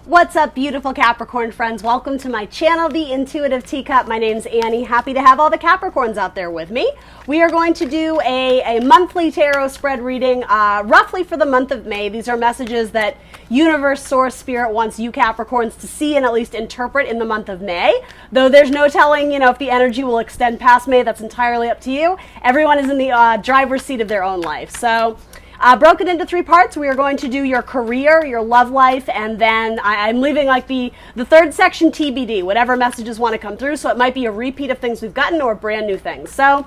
What's up, beautiful Capricorn friends? Welcome to my channel, The Intuitive Teacup. My name's Annie. Happy to have all the Capricorns out there with me. We are going to do a monthly tarot spread reading roughly for the month of May. These are messages that Universe, Source, Spirit wants you Capricorns to see and at least interpret in the month of May. Though there's no telling, if the energy will extend past May. That's entirely up to you. Everyone is in the driver's seat of their own life. So broken into three parts. We are going to do your career, your love life, and then I'm leaving like the third section TBD, whatever messages want to come through. So it might be a repeat of things we've gotten or brand new things. So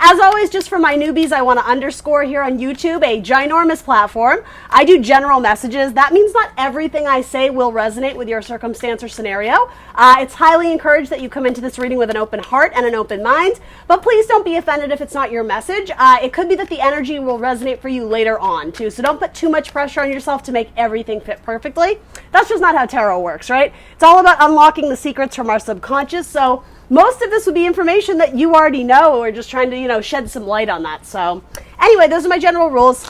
as always, just for my newbies, I want to underscore here on YouTube, a ginormous platform. I do general messages. That means not everything I say will resonate with your circumstance or scenario. It's highly encouraged that you come into this reading with an open heart and an open mind, but please don't be offended if it's not your message. It could be that the energy will resonate for you later on too, so don't put too much pressure on yourself to make everything fit perfectly. That's just not how tarot works, right? It's all about unlocking the secrets from our subconscious, so most of this would be information that you already know. We're just trying to, shed some light on that. So anyway, those are my general rules.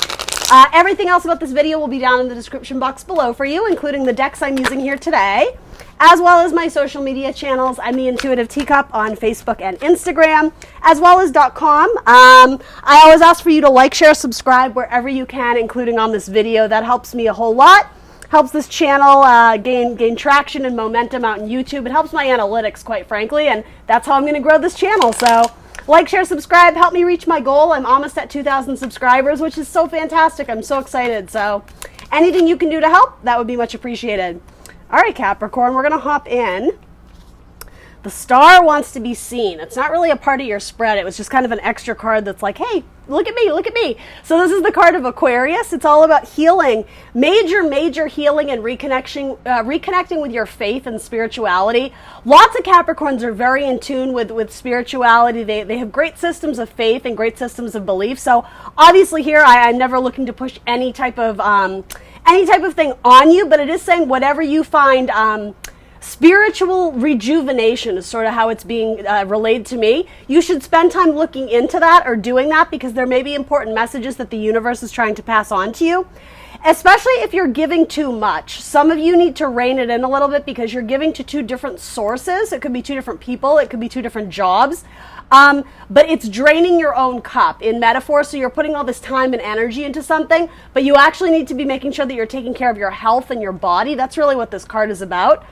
Everything else about this video will be down in the description box below for you, including the decks I'm using here today, as well as my social media channels. I'm the Intuitive Teacup on Facebook and Instagram, as well as .com. I always ask for you to like, share, subscribe wherever you can, including on this video. That helps me a whole lot. Helps this channel gain traction and momentum out in YouTube. It helps my analytics, quite frankly, and that's how I'm going to grow this channel. So like, share, subscribe, help me reach my goal. I'm almost at 2,000 subscribers, which is so fantastic. I'm so excited. So anything you can do to help, that would be much appreciated. All right, Capricorn, we're going to hop in. The star wants to be seen. It's not really a part of your spread. It was just kind of an extra card that's like, hey, look at me, look at me. So this is the card of Aquarius. It's all about healing, major healing and reconnecting with your faith and spirituality. Lots of Capricorns are very in tune with spirituality. They have great systems of faith and great systems of belief. So obviously here, I'm never looking to push any type of thing on you, but it is saying whatever you find spiritual rejuvenation is sort of how it's being relayed to me. You should spend time looking into that or doing that because there may be important messages that the universe is trying to pass on to you, especially if you're giving too much. Some of you need to rein it in a little bit because you're giving to two different sources. It could be two different people. It could be two different jobs. But it's draining your own cup in metaphor. So you're putting all this time and energy into something, but you actually need to be making sure that you're taking care of your health and your body. That's really what this card is about.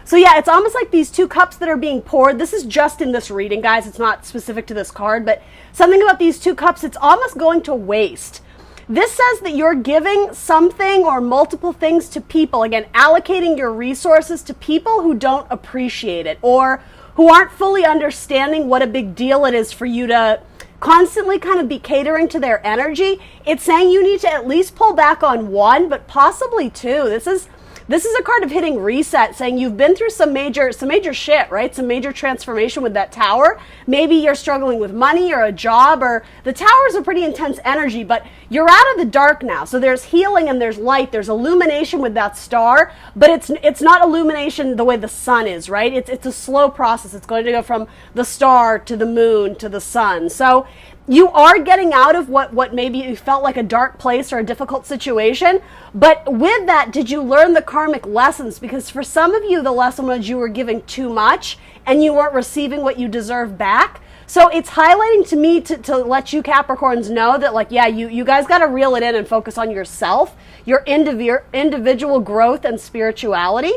So yeah, it's almost like these two cups that are being poured. This is just in this reading, guys. It's not specific to this card, but something about these two cups, it's almost going to waste. This says that you're giving something or multiple things to people. Again, allocating your resources to people who don't appreciate it or who aren't fully understanding what a big deal it is for you to constantly kind of be catering to their energy. It's saying you need to at least pull back on one, but possibly two. This is a card of hitting reset, saying you've been through some major shit, right? Some major transformation with that tower. Maybe you're struggling with money or a job, or the tower is a pretty intense energy, but you're out of the dark now. So there's healing and there's light. There's illumination with that star, but it's not illumination the way the sun is, right? It's a slow process. It's going to go from the star to the moon to the sun. So you are getting out of what maybe you felt like a dark place or a difficult situation. But with that, did you learn the karmic lessons? Because for some of you, the lesson was you were giving too much and you weren't receiving what you deserve back. So it's highlighting to me to let you Capricorns know that, like, yeah, you guys got to reel it in and focus on yourself, your individual growth and spirituality.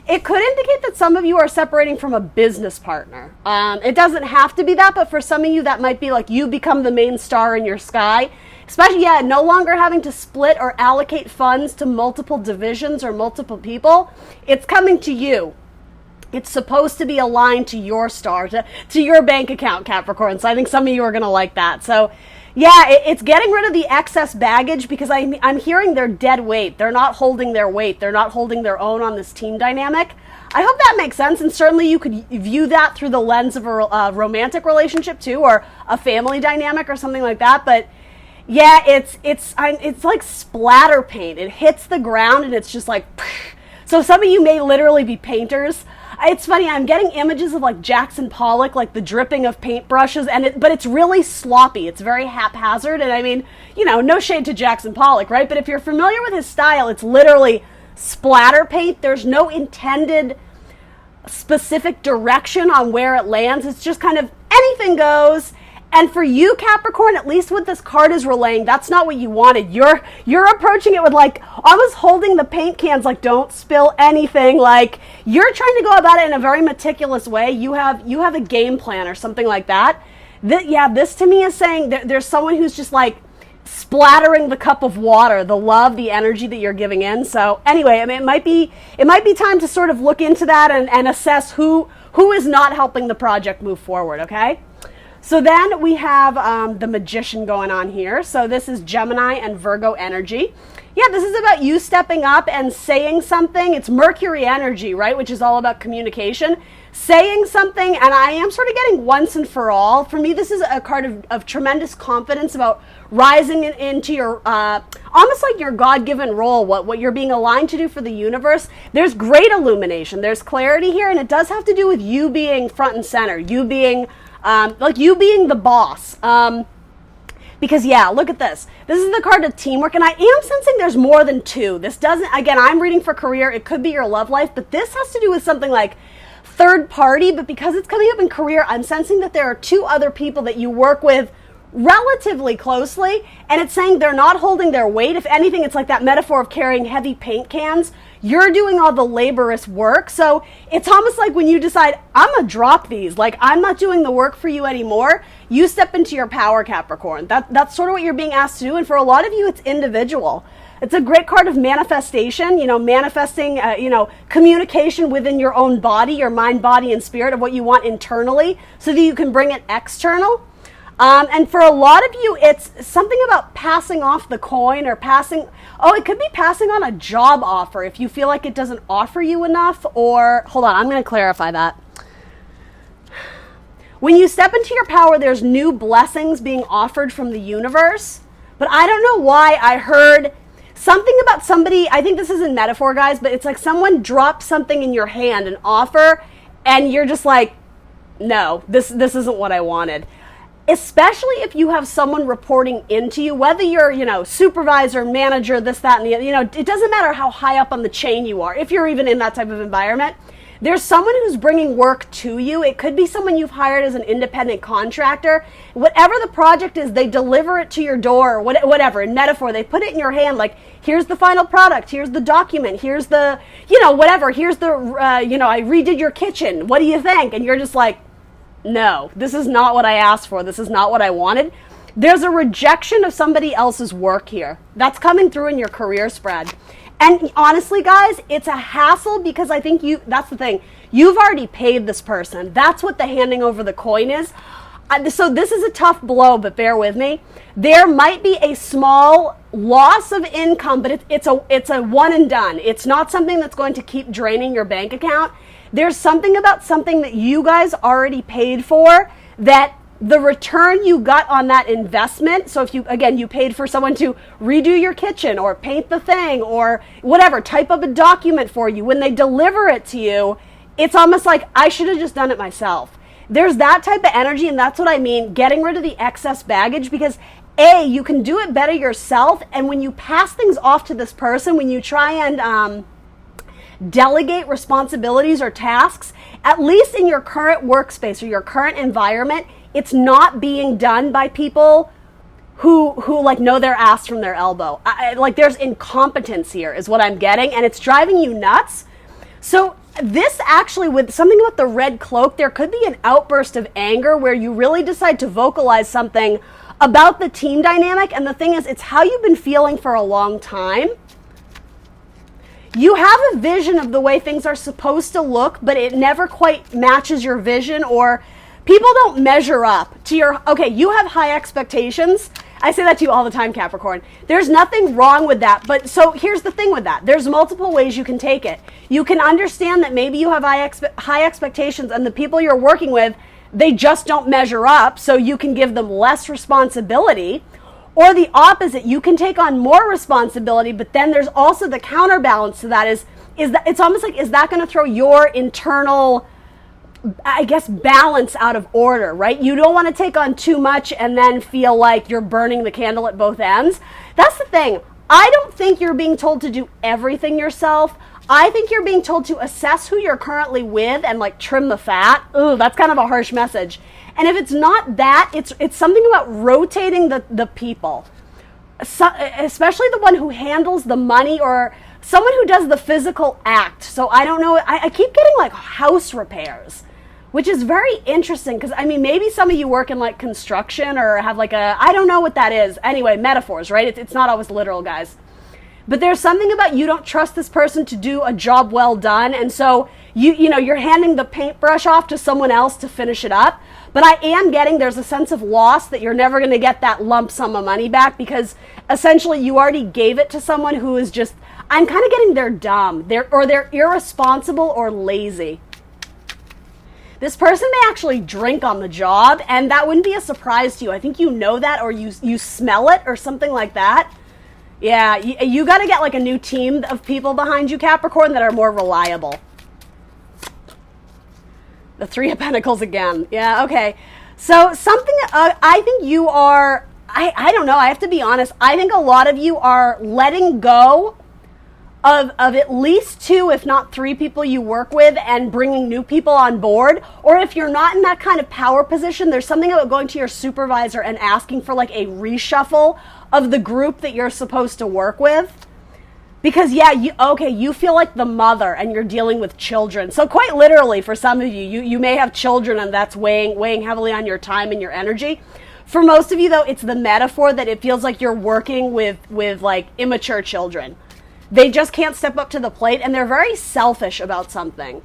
It could indicate that some of you are separating from a business partner. It doesn't have to be that, but for some of you, that might be like you become the main star in your sky. Especially, yeah, no longer having to split or allocate funds to multiple divisions or multiple people. It's coming to you. It's supposed to be aligned to your star, to your bank account, Capricorn. So I think some of you are going to like that. So yeah, it's getting rid of the excess baggage because I'm hearing they're dead weight. They're not holding their weight. They're not holding their own on this team dynamic. I hope that makes sense. And certainly you could view that through the lens of a romantic relationship too, or a family dynamic or something like that. But yeah, it's like splatter paint. It hits the ground and it's just like, so some of you may literally be painters. It's funny, I'm getting images of like Jackson Pollock, like the dripping of paintbrushes, but it's really sloppy. It's very haphazard. And I mean, no shade to Jackson Pollock, right? But if you're familiar with his style, it's literally splatter paint. There's no intended specific direction on where it lands. It's just kind of anything goes. And for you, Capricorn, at least what this card is relaying, that's not what you wanted. You're approaching it with like almost holding the paint cans like don't spill anything. Like you're trying to go about it in a very meticulous way. You have a game plan or something like that. This to me is saying that there's someone who's just like splattering the cup of water, the love, the energy that you're giving in. So anyway, I mean, it might be time to sort of look into that and assess who is not helping the project move forward. Okay. So then we have the Magician going on here. So this is Gemini and Virgo energy. Yeah, this is about you stepping up and saying something. It's Mercury energy, right? Which is all about communication. Saying something, and I am sort of getting once and for all. For me, this is a card of tremendous confidence about rising into your, almost like your God-given role, what you're being aligned to do for the universe. There's great illumination. There's clarity here, and it does have to do with you being front and center, you being the boss. Because yeah, look at this. This is the card of teamwork, and I am sensing there's more than two. This doesn't, again, I'm reading for career. It could be your love life, but this has to do with something like third party, but because it's coming up in career, I'm sensing that there are two other people that you work with relatively closely, and it's saying they're not holding their weight. If anything, it's like that metaphor of carrying heavy paint cans. You're doing all the laborious work. So it's almost like when you decide, I'm going to drop these, like I'm not doing the work for you anymore, you step into your power, Capricorn. That's sort of what you're being asked to do. And for a lot of you, it's individual. It's a great card of manifestation, manifesting, communication within your own body, your mind, body, and spirit of what you want internally so that you can bring it external. And for a lot of you, it's something about passing off the coin or it could be passing on a job offer if you feel like it doesn't offer you enough, or, hold on, I'm going to clarify that. When you step into your power, there's new blessings being offered from the universe, but I don't know why I heard something about somebody, I think this is in metaphor, guys, but it's like someone dropped something in your hand, an offer, and you're just like, no, this isn't what I wanted. Especially if you have someone reporting into you, whether you're, supervisor, manager, this, that, and the other, it doesn't matter how high up on the chain you are. If you're even in that type of environment, there's someone who's bringing work to you. It could be someone you've hired as an independent contractor. Whatever the project is, they deliver it to your door, whatever, in metaphor, they put it in your hand, like, here's the final product, here's the document, here's the, whatever, here's the, I redid your kitchen, what do you think? And you're just like, no, this is not what I asked for. This is not what I wanted. There's a rejection of somebody else's work here. That's coming through in your career spread. And honestly, guys, it's a hassle because I think that's the thing. You've already paid this person. That's what the handing over the coin is. So this is a tough blow, but bear with me. There might be a small loss of income, but it's a one and done. It's not something that's going to keep draining your bank account. There's something about something that you guys already paid for that the return you got on that investment. So if you paid for someone to redo your kitchen or paint the thing or whatever, type up a document for you. When they deliver it to you, it's almost like I should have just done it myself. There's that type of energy, and that's what I mean, getting rid of the excess baggage, because you can do it better yourself. And when you pass things off to this person, when you try and delegate responsibilities or tasks, at least in your current workspace or your current environment, it's not being done by people who like know their ass from their elbow. There's incompetence here is what I'm getting, and it's driving you nuts. So this actually, with something about the red cloak, there could be an outburst of anger where you really decide to vocalize something about the team dynamic. And the thing is, it's how you've been feeling for a long time. You have a vision of the way things are supposed to look, but it never quite matches your vision, or people don't measure up to your, you have high expectations. I say that to you all the time, Capricorn. There's nothing wrong with that. But so here's the thing with that. There's multiple ways you can take it. You can understand that maybe you have high expectations, and the people you're working with, they just don't measure up, so you can give them less responsibility. Or the opposite, you can take on more responsibility, but then there's also the counterbalance to that is that it's almost like, is that going to throw your internal, I guess, balance out of order, right? You don't want to take on too much and then feel like you're burning the candle at both ends. That's the thing. I don't think you're being told to do everything yourself. I think you're being told to assess who you're currently with and like trim the fat. Ooh, that's kind of a harsh message. And if it's not that, it's something about rotating the people. So, especially the one who handles the money or someone who does the physical act. So I don't know, I keep getting like house repairs, which is very interesting because I mean, maybe some of you work in like construction or have like I don't know what that is. Anyway, metaphors, right? It's not always literal, guys. But there's something about you don't trust this person to do a job well done. And so you know, you're handing the paintbrush off to someone else to finish it up. But I am getting there's a sense of loss that you're never going to get that lump sum of money back because essentially you already gave it to someone who is just, I'm kind of getting they're dumb. They're irresponsible or lazy. This person may actually drink on the job, and that wouldn't be a surprise to you. I think you know that, or you smell it or something like that. Yeah, you got to get like a new team of people behind you, Capricorn, that are more reliable. The Three of Pentacles again. Yeah, okay. So something, I think you are, I don't know, I have to be honest. I think a lot of you are letting go of at least 2, if not 3 people you work with and bringing new people on board. Or if you're not in that kind of power position, there's something about going to your supervisor and asking for like a reshuffle of the group that you're supposed to work with. Because yeah, you feel like the mother and you're dealing with children. So quite literally for some of you may have children and that's weighing heavily on your time and your energy. For most of you though, it's the metaphor that it feels like you're working with like immature children. They just can't step up to the plate and they're very selfish about something.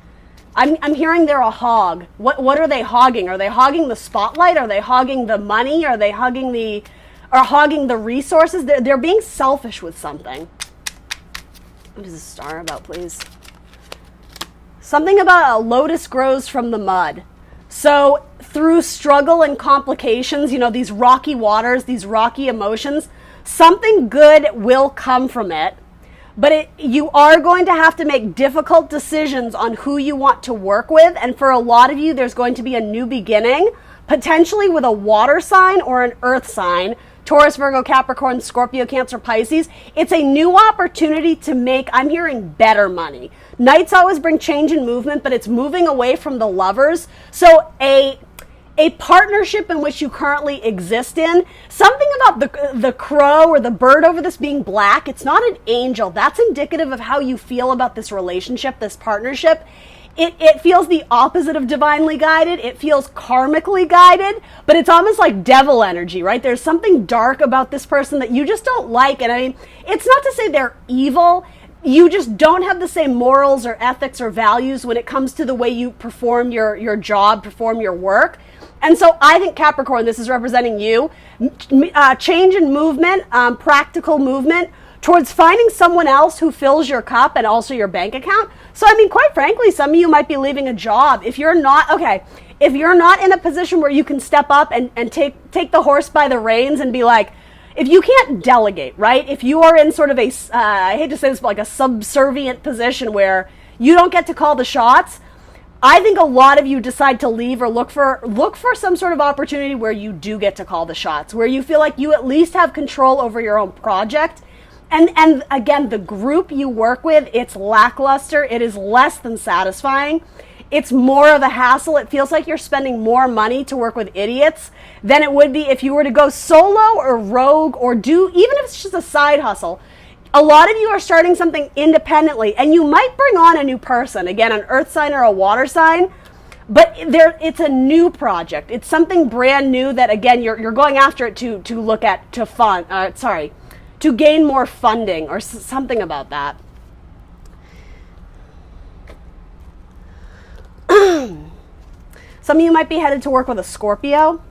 I'm hearing they're a hog. What are they hogging? Are they hogging the spotlight? Are they hogging the money? Are they hogging the resources? They're being selfish with something. What is the star about, please? Something about a lotus grows from the mud. So through struggle and complications, you know, these rocky waters, these rocky emotions, something good will come from it. But you are going to have to make difficult decisions on who you want to work with. And for a lot of you, there's going to be a new beginning, potentially with a water sign or an earth sign. Taurus, Virgo, Capricorn, Scorpio, Cancer, Pisces. It's a new opportunity to make, I'm hearing, better money. Nights always bring change and movement, but it's moving away from the lovers. So a partnership in which you currently exist in, something about the crow or the bird over this being black, it's not an angel. That's indicative of how you feel about this relationship, this partnership. It feels the opposite of divinely guided. It feels karmically guided, but it's almost like devil energy, right? There's something dark about this person that you just don't like. And I mean, it's not to say they're evil. You just don't have the same morals or ethics or values when it comes to the way you perform your job, perform your work. And so I think Capricorn, this is representing you, change in movement, practical movement, towards finding someone else who fills your cup and also your bank account. So, I mean, quite frankly, some of you might be leaving a job. If you're not in a position where you can step up and take the horse by the reins and be like, if you can't delegate, right? If you are in sort of I hate to say this, but like a subservient position where you don't get to call the shots, I think a lot of you decide to leave or look for some sort of opportunity where you do get to call the shots, where you feel like you at least have control over your own project. And again, the group you work with, it's lackluster. It is less than satisfying. It's more of a hassle. It feels like you're spending more money to work with idiots than it would be if you were to go solo or rogue or do, even if it's just a side hustle. A lot of you are starting something independently and you might bring on a new person, again, an earth sign or a water sign, but it's a new project. It's something brand new that, again, you're going after it to look at, to gain more funding or something about that. Some of you might be headed to work with a Scorpio.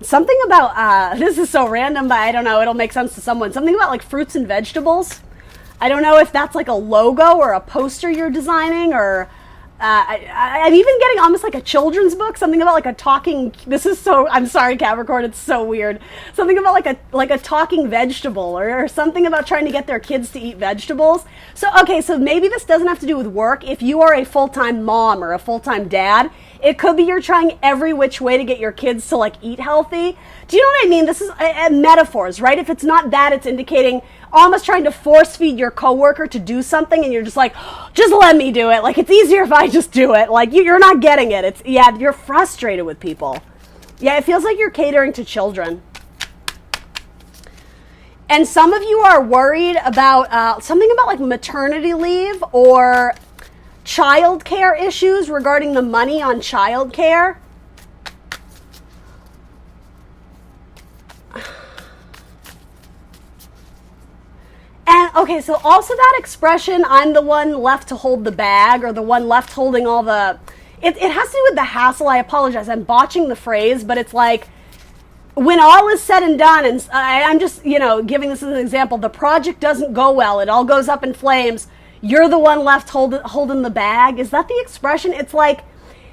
Something about, this is so random, but I don't know, it'll make sense to someone. Something about like fruits and vegetables. I don't know if that's like a logo or a poster you're designing or I'm even getting almost like a children's book, something about like a talking, I'm sorry, Capricorn, it's so weird. Something about like a talking vegetable or something about trying to get their kids to eat vegetables. So, okay, so maybe this doesn't have to do with work. If you are a full-time mom or a full-time dad, it could be you're trying every which way to get your kids to like eat healthy. Do you know what I mean? This is metaphors, right? If it's not that, it's indicating almost trying to force feed your coworker to do something and you're just like, just let me do it. Like, it's easier if I just do it. Like, you're not getting it. You're frustrated with people. Yeah, it feels like you're catering to children. And some of you are worried about something about like maternity leave or childcare issues regarding the money on childcare. And okay, so also that expression, I'm the one left to hold the bag or the one left holding all the, it has to do with the hassle. I apologize, I'm botching the phrase, but it's like, when all is said and done, and I'm just, giving this as an example, the project doesn't go well, it all goes up in flames, you're the one left holding the bag. Is that the expression? It's like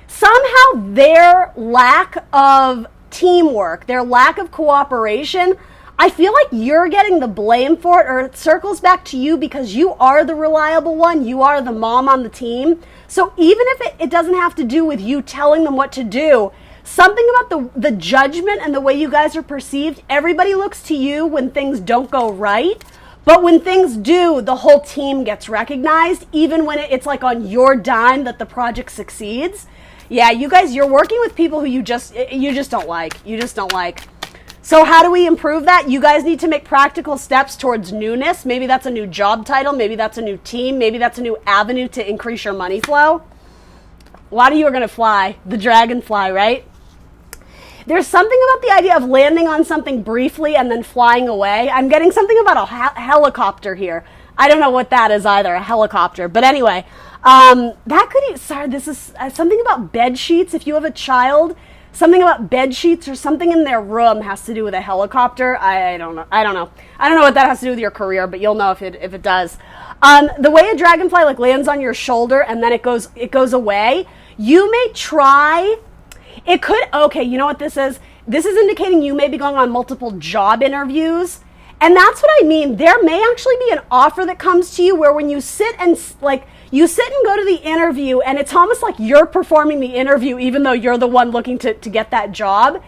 somehow their lack of teamwork, their lack of cooperation, I feel like you're getting the blame for it, or it circles back to you because you are the reliable one. You are the mom on the team. So even if it doesn't have to do with you telling them what to do, something about the judgment and the way you guys are perceived, everybody looks to you when things don't go right. But when things do, the whole team gets recognized, even when it's like on your dime that the project succeeds. Yeah, you guys, you're working with people who you just don't like. You just don't like. So how do we improve that? You guys need to make practical steps towards newness. Maybe that's a new job title. Maybe that's a new team. Maybe that's a new avenue to increase your money flow. A lot of you are going to fly. The DragonFly, right? There's something about the idea of landing on something briefly and then flying away. I'm getting something about a helicopter here. I don't know what that is either, a helicopter. But anyway, that could, sorry, this is something about bed sheets. If you have a child, something about bed sheets or something in their room has to do with a helicopter. I don't know. I don't know what that has to do with your career, but you'll know if it does. The way a dragonfly like lands on your shoulder and then it goes away, you may try. It could, okay, you know what this is? This is indicating you may be going on multiple job interviews. And that's what I mean. There may actually be an offer that comes to you where when you sit and go to the interview and it's almost like you're performing the interview even though you're the one looking to get that job.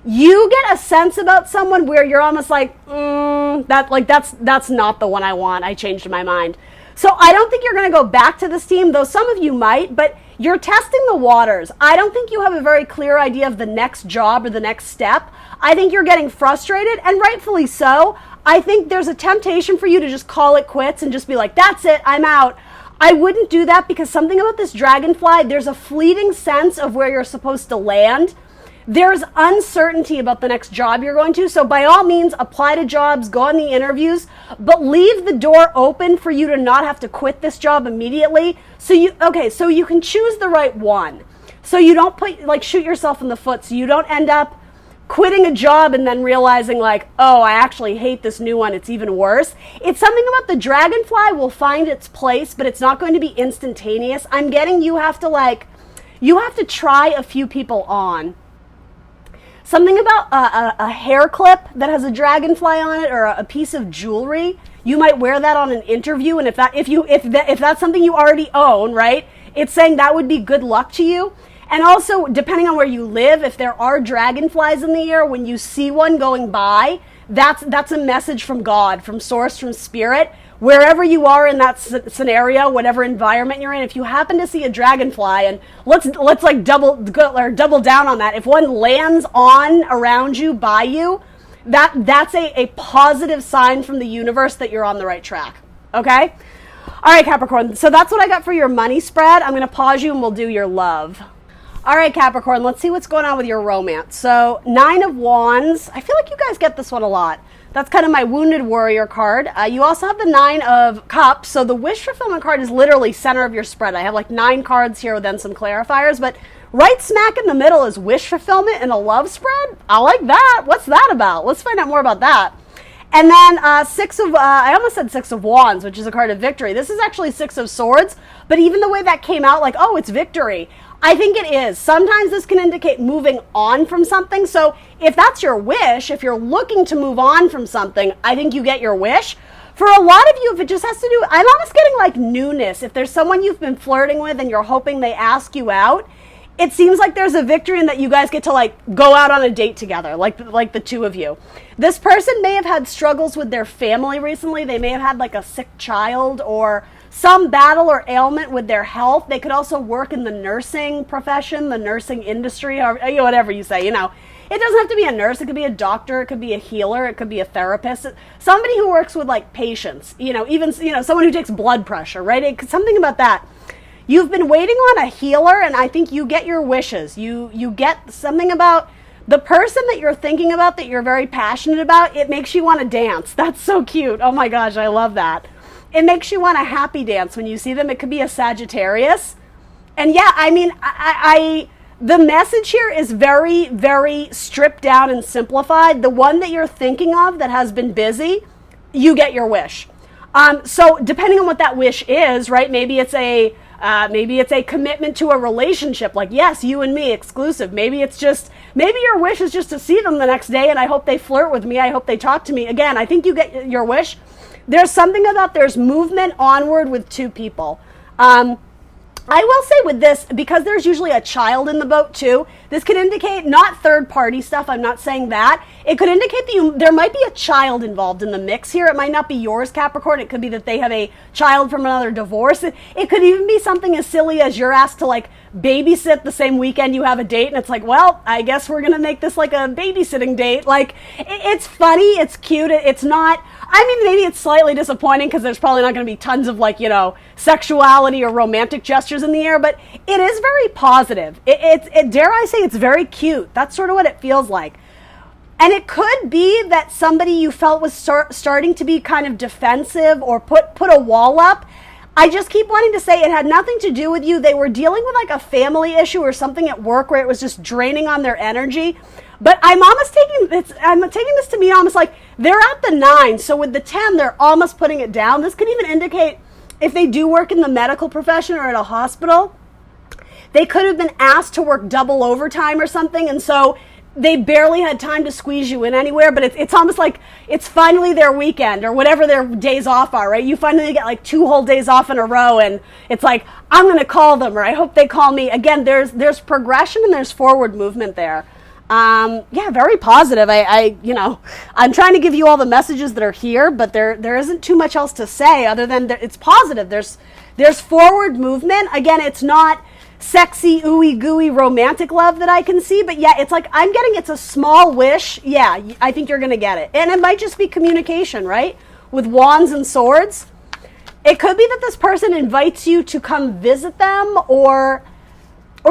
You get a sense about someone where you're almost like, that's not the one I want. I changed my mind. So I don't think you're going to go back to this team, though some of you might, but you're testing the waters. I don't think you have a very clear idea of the next job or the next step. I think you're getting frustrated, and rightfully so. I think there's a temptation for you to just call it quits and just be like, that's it, I'm out. I wouldn't do that because something about this dragonfly, there's a fleeting sense of where you're supposed to land. There's uncertainty about the next job you're going to. So by all means, apply to jobs, go on the interviews, but leave the door open for you to not have to quit this job immediately. So you can choose the right one. So you don't shoot yourself in the foot. So you don't end up quitting a job and then realizing like, oh, I actually hate this new one. It's even worse. It's something about the dragonfly will find its place, but it's not going to be instantaneous. I'm getting you have to try a few people on. Something about a hair clip that has a dragonfly on it or a piece of jewelry. You might wear that on an interview, and if that's something you already own, right? It's saying that would be good luck to you. And also, depending on where you live, if there are dragonflies in the air, when you see one going by, that's a message from God, from Source, from Spirit. Wherever you are in that scenario, whatever environment you're in, if you happen to see a dragonfly, and let's like double down on that. If one lands on, around you, by you, that's a positive sign from the universe that you're on the right track. Okay? All right, Capricorn. So that's what I got for your money spread. I'm going to pause you and we'll do your love. All right, Capricorn, let's see what's going on with your romance. So 9 of Wands. I feel like you guys get this one a lot. That's kind of my Wounded Warrior card. You also have the 9 of Cups. So the Wish Fulfillment card is literally center of your spread. I have like 9 cards here with then some clarifiers, but right smack in the middle is Wish Fulfillment and a love spread. I like that. What's that about? Let's find out more about that. And then I almost said Six of Wands, which is a card of victory. This is actually Six of Swords, but even the way that came out, like, oh, it's victory. I think it is. Sometimes this can indicate moving on from something. So if that's your wish, if you're looking to move on from something, I think you get your wish. For a lot of you, if it just has to do, I'm almost getting like newness. If there's someone you've been flirting with and you're hoping they ask you out, it seems like there's a victory in that you guys get to like go out on a date together, like the two of you. This person may have had struggles with their family recently. They may have had like a sick child or some battle or ailment with their health. They could also work in the nursing profession, the nursing industry, or whatever you say, It doesn't have to be a nurse. It could be a doctor. It could be a healer. It could be a therapist. Somebody who works with like patients, even someone who takes blood pressure, right? Something about that. You've been waiting on a healer, and I think you get your wishes. You get something about the person that you're thinking about, that you're very passionate about. It makes you want to dance. That's so cute. Oh my gosh, I love that. It makes you want a happy dance when you see them. It could be a Sagittarius. And yeah, I mean, the message here is very, very stripped down and simplified. The one that you're thinking of that has been busy, you get your wish. So depending on what that wish is, right? Maybe it's a commitment to a relationship, like, yes, you and me, exclusive. Maybe your wish is just to see them the next day, and I hope they flirt with me. I hope they talk to me. Again, I think you get your wish. There's something about there's movement onward with two people. I will say with this, because there's usually a child in the boat too, this could indicate not third party stuff. I'm not saying that. It could indicate that there might be a child involved in the mix here. It might not be yours, Capricorn. It could be that they have a child from another divorce. It could even be something as silly as you're asked to like babysit the same weekend you have a date, and it's like, well, I guess we're going to make this like a babysitting date. Like, it's funny. It's cute. It's not, I mean, maybe it's slightly disappointing because there's probably not going to be tons of like, sexuality or romantic gestures in the air, but it is very positive. Dare I say, it's very cute. That's sort of what it feels like. And it could be that somebody you felt was starting to be kind of defensive or put a wall up. I just keep wanting to say it had nothing to do with you. They were dealing with like a family issue or something at work where it was just draining on their energy. But I'm taking this to mean almost like they're at the 9. So with the 10, they're almost putting it down. This could even indicate if they do work in the medical profession or at a hospital, they could have been asked to work double overtime or something. And so they barely had time to squeeze you in anywhere, but it's almost like it's finally their weekend or whatever their days off are, right? You finally get like 2 whole days off in a row, and it's like, I'm going to call them, or I hope they call me. Again, there's progression and there's forward movement there. Yeah, very positive. I'm trying to give you all the messages that are here, but there isn't too much else to say other than it's positive. There's forward movement. Again, it's not sexy, ooey gooey romantic love that I can see, but yeah, it's like it's a small wish. Yeah, I think you're going to get it. And it might just be communication, right? With wands and swords. It could be that this person invites you to come visit them or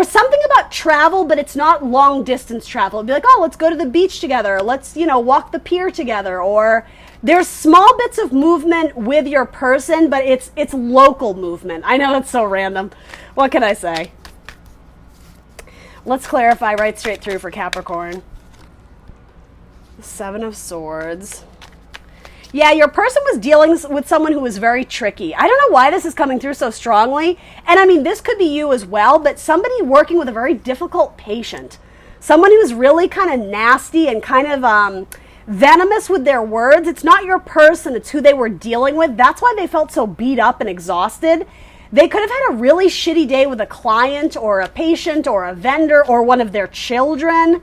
something about travel, but it's not long distance travel. It'd be like, oh, let's go to the beach together. Or let's, walk the pier together. Or there's small bits of movement with your person, but it's local movement. I know it's so random. What can I say? Let's clarify right straight through for Capricorn. 7 of Swords. Yeah, your person was dealing with someone who was very tricky. I don't know why this is coming through so strongly. And I mean, this could be you as well, but somebody working with a very difficult patient. Someone who's really kind of nasty and kind of venomous with their words. It's not your person, it's who they were dealing with. That's why they felt so beat up and exhausted. They could have had a really shitty day with a client or a patient or a vendor or one of their children.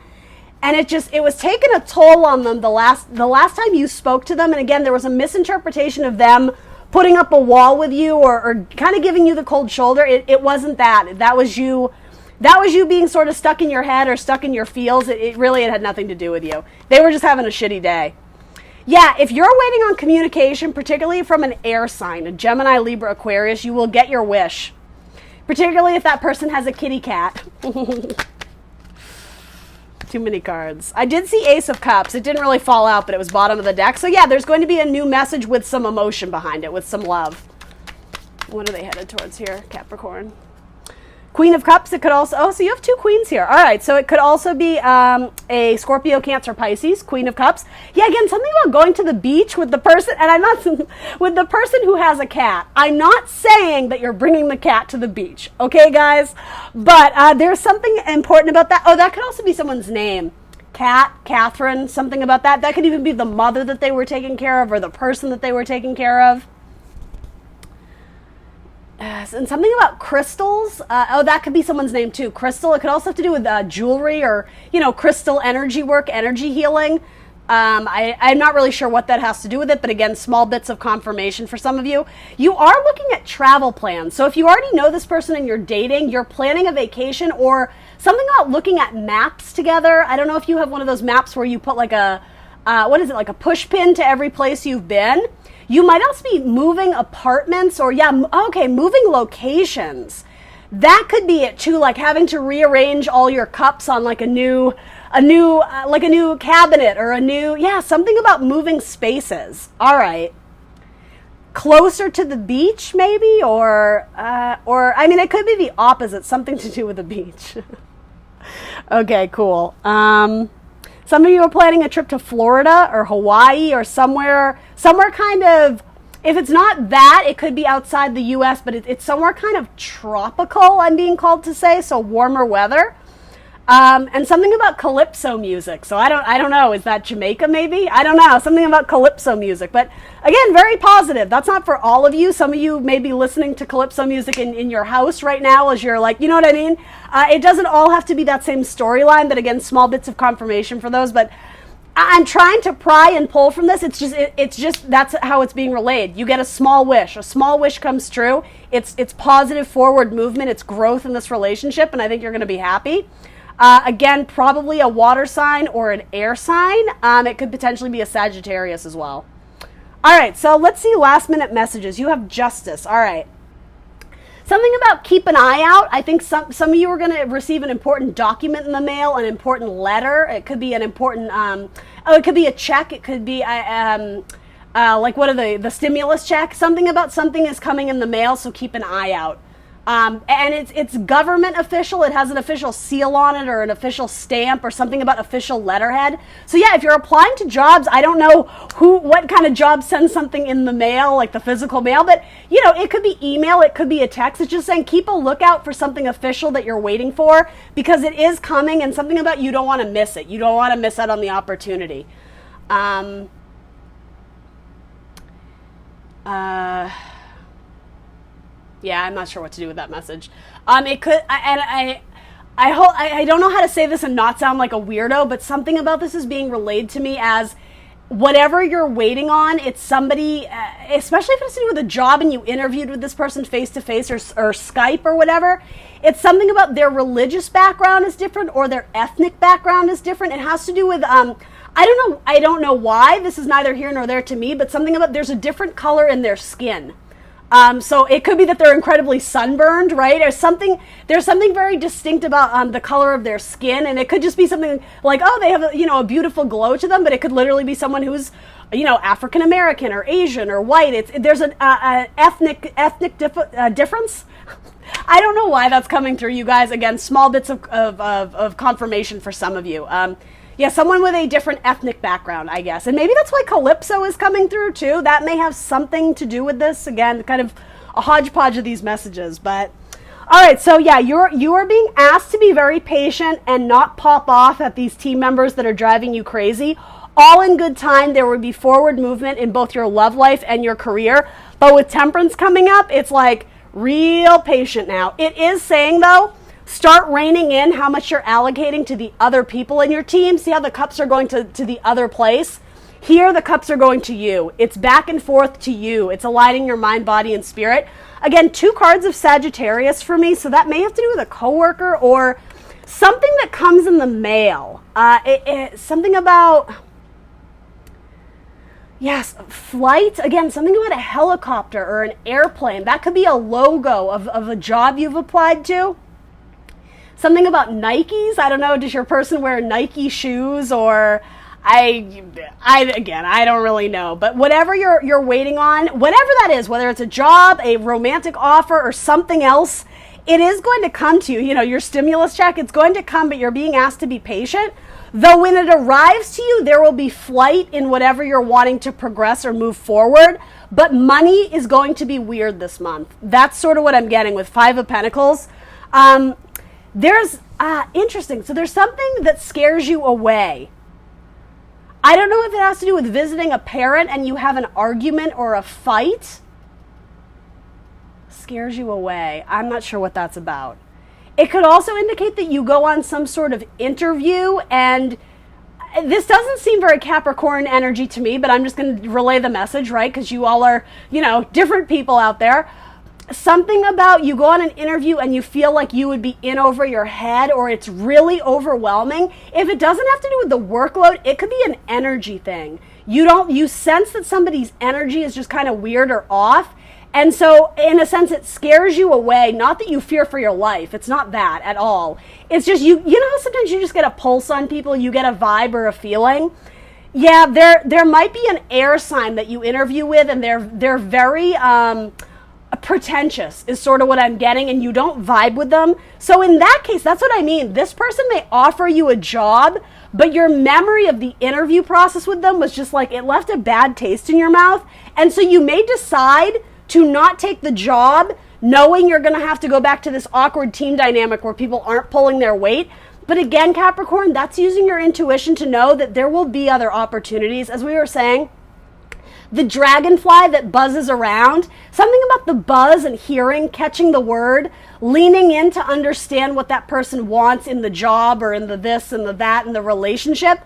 And it was taking a toll on them the last time you spoke to them. And again, there was a misinterpretation of them putting up a wall with you or kind of giving you the cold shoulder. It wasn't that. That was you being sort of stuck in your head or stuck in your feels. It had nothing to do with you. They were just having a shitty day. Yeah, if you're waiting on communication, particularly from an air sign, a Gemini, Libra, Aquarius, you will get your wish. Particularly if that person has a kitty cat. Too many cards. I did see Ace of Cups. It didn't really fall out, but it was bottom of the deck. So yeah, there's going to be a new message with some emotion behind it, with some love. What are they headed towards here, Capricorn? Queen of Cups, it could also, oh, so you have two queens here. All right, so it could also be a Scorpio, Cancer, Pisces, Queen of Cups. Yeah, again, something about going to the beach with the person, and I'm not, with the person who has a cat. I'm not saying that you're bringing the cat to the beach, okay, guys? But there's something important about that. Oh, that could also be someone's name. Kat, Catherine, something about that. That could even be the mother that they were taking care of or the person that they were taking care of. And something about crystals. Oh, that could be someone's name too. Crystal. It could also have to do with jewelry or, crystal energy work, energy healing. I'm not really sure what that has to do with it, but again, small bits of confirmation for some of you. You are looking at travel plans. So if you already know this person and you're dating, you're planning a vacation or something about looking at maps together. I don't know if you have one of those maps where you put like a, like a push pin to every place you've been. You might also be moving apartments or, moving locations. That could be it too, like having to rearrange all your cups on like a new cabinet or something about moving spaces. All right. Closer to the beach maybe, or it could be the opposite, something to do with the beach. Okay, cool. Some of you are planning a trip to Florida or Hawaii or somewhere kind of, if it's not that, it could be outside the U.S., but it's somewhere kind of tropical, I'm being called to say, so warmer weather. And something about calypso music. So I don't know. Is that Jamaica maybe? I don't know. Something about calypso music. But again, very positive. That's not for all of you. Some of you may be listening to calypso music in your house right now as you're like, you know what I mean? It doesn't all have to be that same storyline, but again, small bits of confirmation for those. But I'm trying to pry and pull from this. It's just that's how it's being relayed. You get a small wish. A small wish comes true. It's positive forward movement. It's growth in this relationship, and I think you're going to be happy. Again, probably a water sign or an air sign. It could potentially be a Sagittarius as well. All right, so let's see last minute messages. You have Justice. All right. Something about keep an eye out. I think some of you are going to receive an important document in the mail, an important letter. It could be an important, it could be a check. It could be, like what are the stimulus check? Something about something is coming in the mail, so keep an eye out. And it's government official. It has an official seal on it or an official stamp or something about official letterhead. So yeah, if you're applying to jobs, I don't know what kind of job sends something in the mail, like the physical mail, but it could be email, it could be a text. It's just saying keep a lookout for something official that you're waiting for because it is coming, and something about you don't want to miss it. You don't want to miss out on the opportunity. Yeah, I'm not sure what to do with that message. It could, I don't know how to say this and not sound like a weirdo, but something about this is being relayed to me as whatever you're waiting on, it's somebody, especially if it's to do with a job and you interviewed with this person face to face or Skype or whatever, it's something about their religious background is different or their ethnic background is different. It has to do with, I don't know why, this is neither here nor there to me, but something about there's a different color in their skin. So it could be that they're incredibly sunburned, right? Or there's something very distinct about the color of their skin, and it could just be something like, oh, they have a beautiful glow to them, but it could literally be someone who's, African American or Asian or white. There's an ethnic difference. I don't know why that's coming through, you guys. Again, small bits of confirmation for some of you. Yeah, someone with a different ethnic background, I guess. And maybe that's why Calypso is coming through, too. That may have something to do with this. Again, kind of a hodgepodge of these messages. But, all right, so yeah, you are being asked to be very patient and not pop off at these team members that are driving you crazy. All in good time. There will be forward movement in both your love life and your career. But with Temperance coming up, it's like real patient now. It is saying, though, start reining in how much you're allocating to the other people in your team. See how the cups are going to the other place? Here, the cups are going to you. It's back and forth to you. It's aligning your mind, body, and spirit. Again, 2 cards of Sagittarius for me, so that may have to do with a coworker or something that comes in the mail. Something about, yes, flight. Again, something about a helicopter or an airplane. That could be a logo of a job you've applied to. Something about Nikes. I don't know. Does your person wear Nike shoes or I don't really know. But whatever you're waiting on, whatever that is, whether it's a job, a romantic offer, or something else, it is going to come to you. You know, your stimulus check, it's going to come, but you're being asked to be patient. Though when it arrives to you, there will be flight in whatever you're wanting to progress or move forward. But money is going to be weird this month. That's sort of what I'm getting with Five of Pentacles. There's, interesting. So there's something that scares you away. I don't know if it has to do with visiting a parent and you have an argument or a fight. Scares you away. I'm not sure what that's about. It could also indicate that you go on some sort of interview, and this doesn't seem very Capricorn energy to me, but I'm just going to relay the message, right? Because you all are, you know, different people out there. Something about you go on an interview and you feel like you would be in over your head, or it's really overwhelming. If it doesn't have to do with the workload, it could be an energy thing. You sense that somebody's energy is just kind of weird or off. And so, in a sense, it scares you away. Not that you fear for your life. It's not that at all. It's just, you know how sometimes you just get a pulse on people, you get a vibe or a feeling? Yeah, there might be an air sign that you interview with, and they're very pretentious is sort of what I'm getting, and you don't vibe with them. So in that case, that's what I mean. This person may offer you a job, but your memory of the interview process with them was just like, it left a bad taste in your mouth. And so you may decide to not take the job, knowing you're going to have to go back to this awkward team dynamic where people aren't pulling their weight. But again, Capricorn, that's using your intuition to know that there will be other opportunities. As we were saying, the dragonfly that buzzes around, something about the buzz and hearing, catching the word, leaning in to understand what that person wants in the job or in the this and the that and the relationship.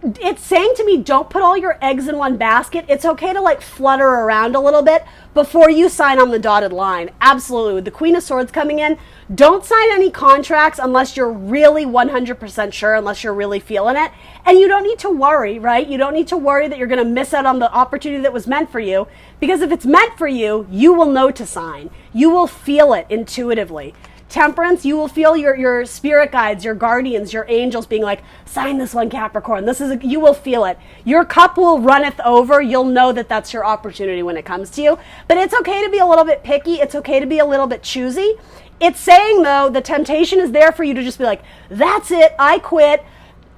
It's saying to me, don't put all your eggs in one basket. It's okay to like flutter around a little bit before you sign on the dotted line. Absolutely. With the Queen of Swords coming in, don't sign any contracts unless you're really 100% sure, unless you're really feeling it. And you don't need to worry, right? You don't need to worry that you're going to miss out on the opportunity that was meant for you. Because if it's meant for you, you will know to sign. You will feel it intuitively. Temperance, you will feel your spirit guides, your guardians, your angels being like, sign this one, Capricorn. You will feel it. Your cup will runneth over. You'll know that that's your opportunity when it comes to you. But it's okay to be a little bit picky. It's okay to be a little bit choosy. It's saying, though, the temptation is there for you to just be like, that's it, I quit.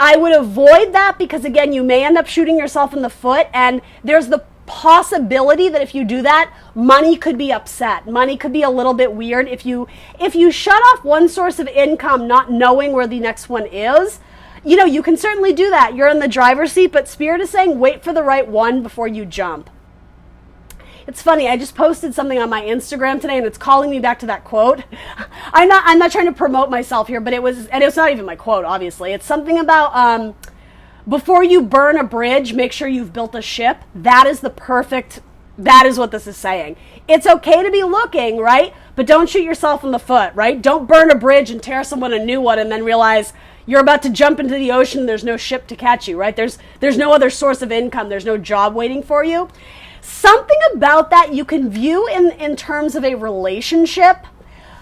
I would avoid that because, again, you may end up shooting yourself in the foot, and there's the possibility that if you do that, money could be upset. Money could be a little bit weird. If you shut off one source of income, not knowing where the next one is, you know, you can certainly do that. You're in the driver's seat, but Spirit is saying wait for the right one before you jump. It's funny, I just posted something on my Instagram today and it's calling me back to that quote. I'm not trying to promote myself here, but it's not even my quote, obviously. It's something about before you burn a bridge, make sure you've built a ship. That is what this is saying. It's okay to be looking, right? But don't shoot yourself in the foot, right? Don't burn a bridge and tear someone a new one and then realize you're about to jump into the ocean. There's no ship to catch you, right? There's no other source of income. There's no job waiting for you. Something about that you can view in terms of a relationship.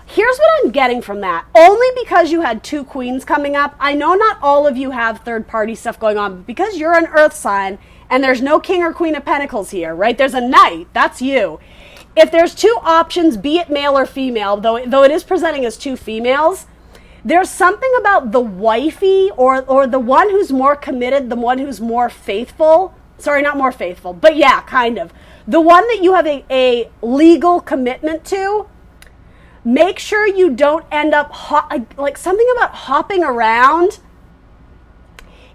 Here's what I'm getting from that. Only because you had two queens coming up. I know not all of you have third-party stuff going on, but because you're an earth sign and there's no king or queen of pentacles here, right? There's a knight. That's you. If there's two options, be it male or female, though it is presenting as two females, there's something about the wifey or the one who's more committed, the one who's more faithful. Sorry, not more faithful, but yeah, kind of. The one that you have a legal commitment to. Make sure you don't end up like something about hopping around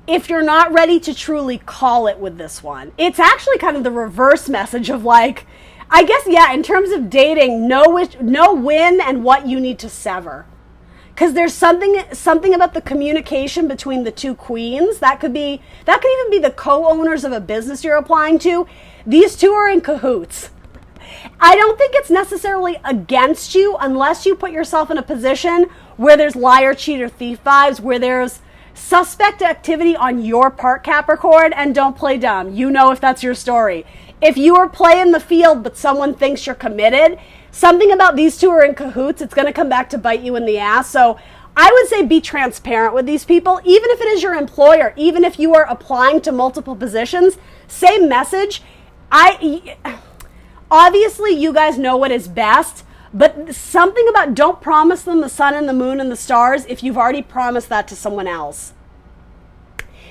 if you're not ready to truly call it with this one. It's actually kind of the reverse message of like, I guess, yeah, in terms of dating, know when and what you need to sever. Because there's something about the communication between the two queens. That could even be the co-owners of a business you're applying to. These two are in cahoots. I don't think it's necessarily against you unless you put yourself in a position where there's liar, cheater, thief vibes, where there's suspect activity on your part, Capricorn, and don't play dumb. You know if that's your story. If you are playing the field but someone thinks you're committed, something about these two are in cahoots. It's going to come back to bite you in the ass. So I would say be transparent with these people, even if it is your employer, even if you are applying to multiple positions, same message. Obviously, you guys know what is best, But something about don't promise them the sun and the moon and the stars if you've already promised that to someone else.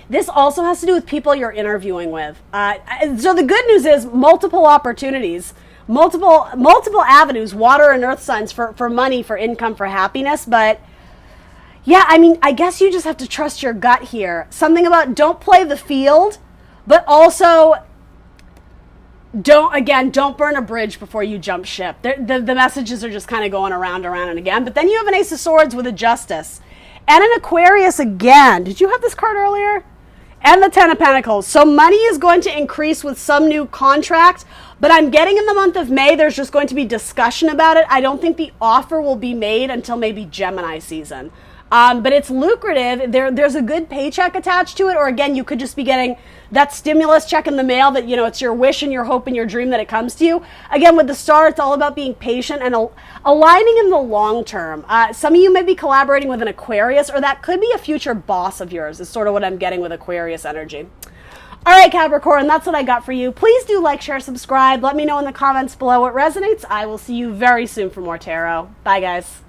This also has to do with people you're interviewing with. So the good news is multiple opportunities, multiple avenues, water and earth signs for money, for income, for happiness. But yeah, I mean, I guess you just have to trust your gut here. Something about don't play the field, but also don't burn a bridge before you jump ship. The messages are just kind of going around and again. But then you have an Ace of Swords with a Justice. And an Aquarius again. Did you have this card earlier? And the Ten of Pentacles. So money is going to increase with some new contract. But I'm getting in the month of May, there's just going to be discussion about it. I don't think the offer will be made until maybe Gemini season. But it's lucrative. There's a good paycheck attached to it. Or again, you could just be getting that stimulus check in the mail that, you know, it's your wish and your hope and your dream that it comes to you. Again, with the star, it's all about being patient and aligning in the long term. Some of you may be collaborating with an Aquarius, or that could be a future boss of yours, is sort of what I'm getting with Aquarius energy. All right, Capricorn, that's what I got for you. Please do like, share, subscribe. Let me know in the comments below what resonates. I will see you very soon for more tarot. Bye, guys.